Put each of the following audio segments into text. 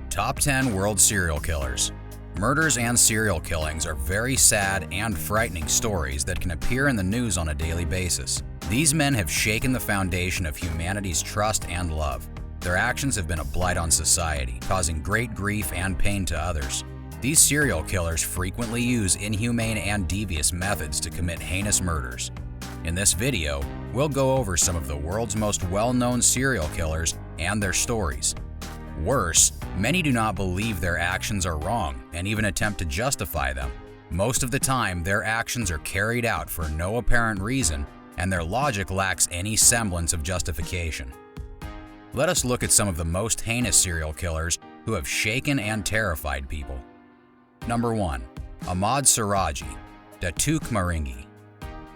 Top 10 World Serial Killers. Murders and serial killings are very sad and frightening stories that can appear in the news on a daily basis. These men have shaken the foundation of humanity's trust and love. Their actions have been a blight on society, causing great grief and pain to others. These serial killers frequently use inhumane and devious methods to commit heinous murders. In this video, we'll go over some of the world's most well-known serial killers and their stories. Worse, many do not believe their actions are wrong and even attempt to justify them. Most of the time, their actions are carried out for no apparent reason, and their logic lacks any semblance of justification. Let us look at some of the most heinous serial killers who have shaken and terrified people. Number 1. Ahmad Suradji, Datuk Maringgi.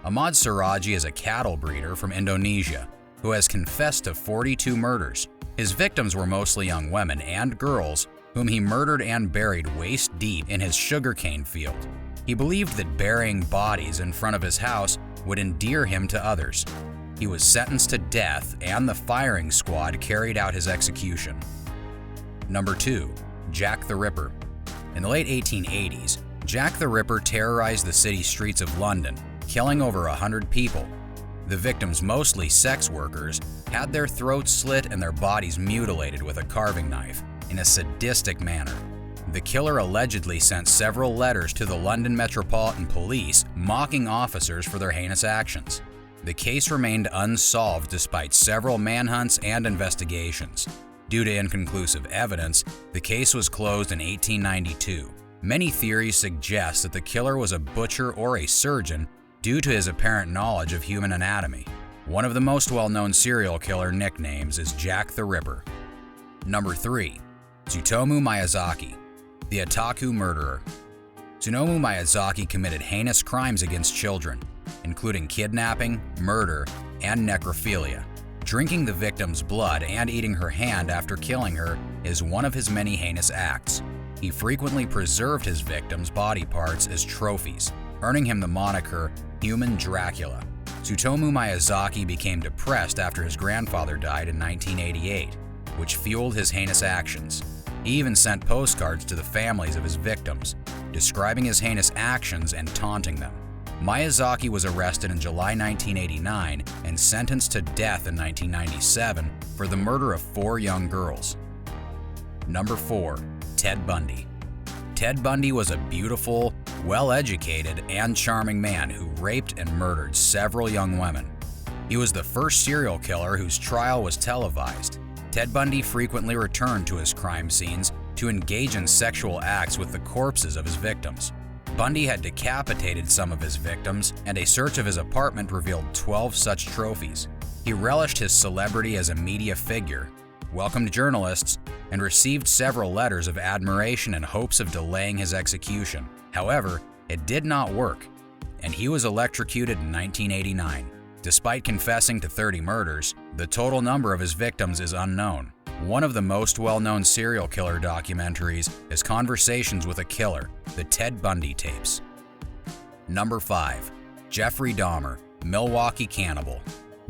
Ahmad Suradji is a cattle breeder from Indonesia who has confessed to 42 murders. His victims were mostly young women and girls whom he murdered and buried waist deep in his sugarcane field. He believed that burying bodies in front of his house would endear him to others. He was sentenced to death, and the firing squad carried out his execution. Number 2. Jack the Ripper. In the late 1880s, Jack the Ripper terrorized the city streets of London, killing over 100 people. The victims, mostly sex workers, had their throats slit and their bodies mutilated with a carving knife in a sadistic manner. The killer allegedly sent several letters to the London Metropolitan Police mocking officers for their heinous actions. The case remained unsolved despite several manhunts and investigations. Due to inconclusive evidence, the case was closed in 1892. Many theories suggest that the killer was a butcher or a surgeon due to his apparent knowledge of human anatomy. One of the most well-known serial killer nicknames is Jack the Ripper. Number 3. Tsutomu Miyazaki, the Otaku murderer. Tsutomu Miyazaki committed heinous crimes against children, including kidnapping, murder, and necrophilia. Drinking the victim's blood and eating her hand after killing her is one of his many heinous acts. He frequently preserved his victims' body parts as trophies, earning him the moniker Human Dracula. Tsutomu Miyazaki became depressed after his grandfather died in 1988, which fueled his heinous actions. He even sent postcards to the families of his victims, describing his heinous actions and taunting them. Miyazaki was arrested in July 1989 and sentenced to death in 1997 for the murder of 4 young girls. Number 4. Ted Bundy. Ted Bundy was a beautiful, well-educated, and charming man who raped and murdered several young women. He was the first serial killer whose trial was televised. Ted Bundy frequently returned to his crime scenes to engage in sexual acts with the corpses of his victims. Bundy had decapitated some of his victims, and a search of his apartment revealed 12 such trophies. He relished his celebrity as a media figure, welcomed journalists, and received several letters of admiration in hopes of delaying his execution. However, it did not work, and he was electrocuted in 1989. Despite confessing to 30 murders, the total number of his victims is unknown. One of the most well-known serial killer documentaries is Conversations with a Killer, the Ted Bundy tapes. Number 5. Jeffrey Dahmer, Milwaukee Cannibal.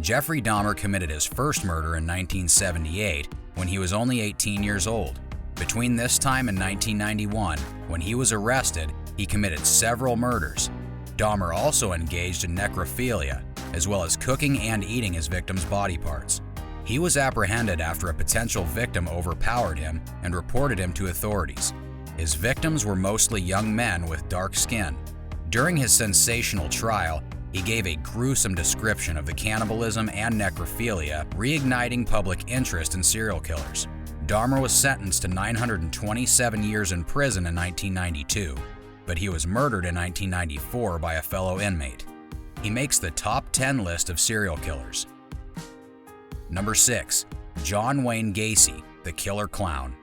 Jeffrey Dahmer committed his first murder in 1978 when he was only 18 years old. Between this time and 1991, when he was arrested, he committed several murders. Dahmer also engaged in necrophilia, as well as cooking and eating his victims' body parts. He was apprehended after a potential victim overpowered him and reported him to authorities. His victims were mostly young men with dark skin. During his sensational trial, he gave a gruesome description of the cannibalism and necrophilia, reigniting public interest in serial killers. Dahmer was sentenced to 927 years in prison in 1992, but he was murdered in 1994 by a fellow inmate. He makes the top 10 list of serial killers. Number 6. John Wayne Gacy, the Killer Clown.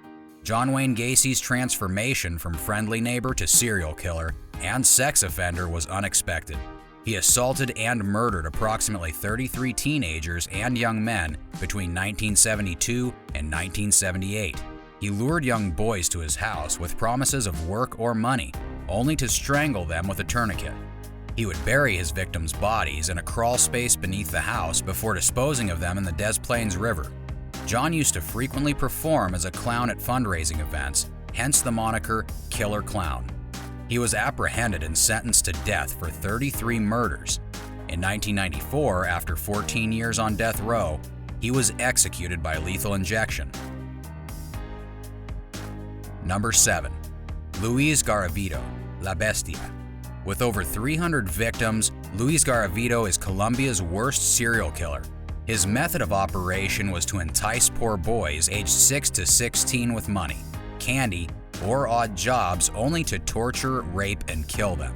John Wayne Gacy's transformation from friendly neighbor to serial killer and sex offender was unexpected. He assaulted and murdered approximately 33 teenagers and young men between 1972 and 1978. He lured young boys to his house with promises of work or money, only to strangle them with a tourniquet. He would bury his victims' bodies in a crawl space beneath the house before disposing of them in the Des Plaines River. John used to frequently perform as a clown at fundraising events, hence the moniker Killer Clown. He was apprehended and sentenced to death for 33 murders. In 1994, after 14 years on death row, he was executed by lethal injection. Number 7. Luis Garavito, La Bestia. With over 300 victims, Luis Garavito is Colombia's worst serial killer. His method of operation was to entice poor boys aged 6 to 16 with money, candy, or odd jobs only to torture, rape, and kill them.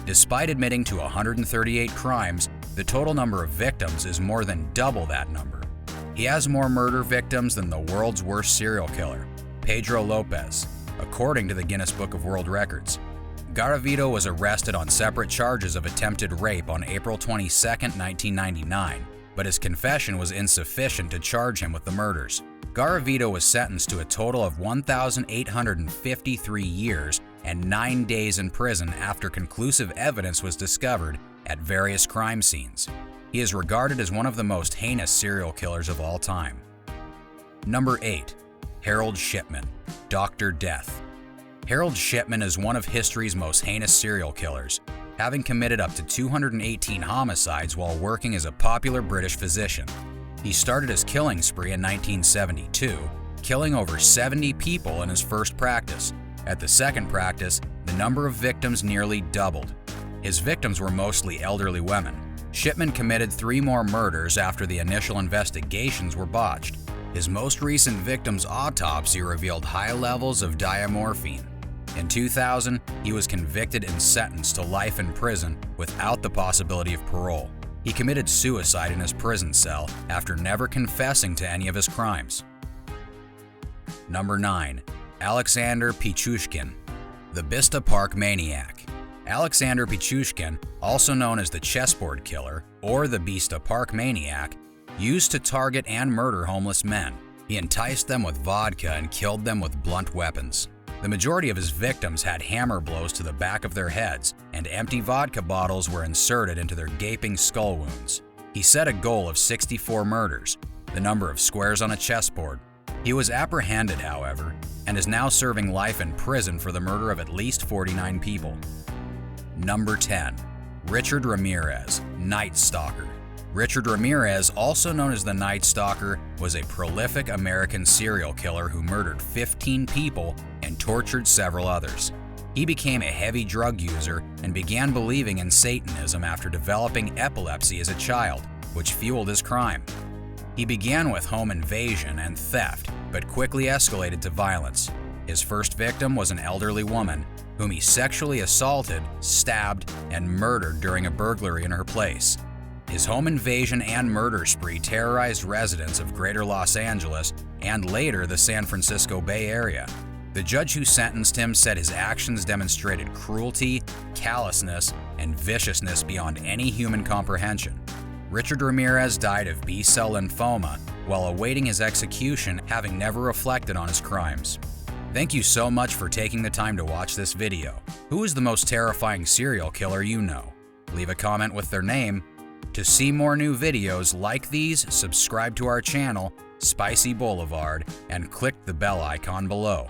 Despite admitting to 138 crimes, the total number of victims is more than double that number. He has more murder victims than the world's worst serial killer, Pedro Lopez, according to the Guinness Book of World Records. Garavito was arrested on separate charges of attempted rape on April 22, 1999, but his confession was insufficient to charge him with the murders. Garavito was sentenced to a total of 1,853 years and 9 days in prison after conclusive evidence was discovered at various crime scenes. He is regarded as one of the most heinous serial killers of all time. Number 8. Harold Shipman, Dr. Death. Harold Shipman is one of history's most heinous serial killers, having committed up to 218 homicides while working as a popular British physician. He started his killing spree in 1972, killing over 70 people in his first practice. At the second practice, the number of victims nearly doubled. His victims were mostly elderly women. Shipman committed 3 more murders after the initial investigations were botched. His most recent victim's autopsy revealed high levels of diamorphine. In 2000, he was convicted and sentenced to life in prison without the possibility of parole. He committed suicide in his prison cell after never confessing to any of his crimes. Number 9. Alexander Pichushkin, the Bista Park Maniac. Alexander Pichushkin, also known as the Chessboard Killer or the Bista Park Maniac, used to target and murder homeless men. He enticed them with vodka and killed them with blunt weapons. The majority of his victims had hammer blows to the back of their heads, and empty vodka bottles were inserted into their gaping skull wounds. He set a goal of 64 murders, the number of squares on a chessboard. He was apprehended, however, and is now serving life in prison for the murder of at least 49 people. Number 10. Richard Ramirez, Night Stalker. Richard Ramirez, also known as the Night Stalker, was a prolific American serial killer who murdered 15 people and tortured several others. He became a heavy drug user and began believing in Satanism after developing epilepsy as a child, which fueled his crime. He began with home invasion and theft, but quickly escalated to violence. His first victim was an elderly woman, whom he sexually assaulted, stabbed, and murdered during a burglary in her place. His home invasion and murder spree terrorized residents of Greater Los Angeles and later the San Francisco Bay Area. The judge who sentenced him said his actions demonstrated cruelty, callousness, and viciousness beyond any human comprehension. Richard Ramirez died of B-cell lymphoma while awaiting his execution, having never reflected on his crimes. Thank you so much for taking the time to watch this video. Who is the most terrifying serial killer you know? Leave a comment with their name. To see more new videos like these, subscribe to our channel, Spicy Boulevard, and click the bell icon below.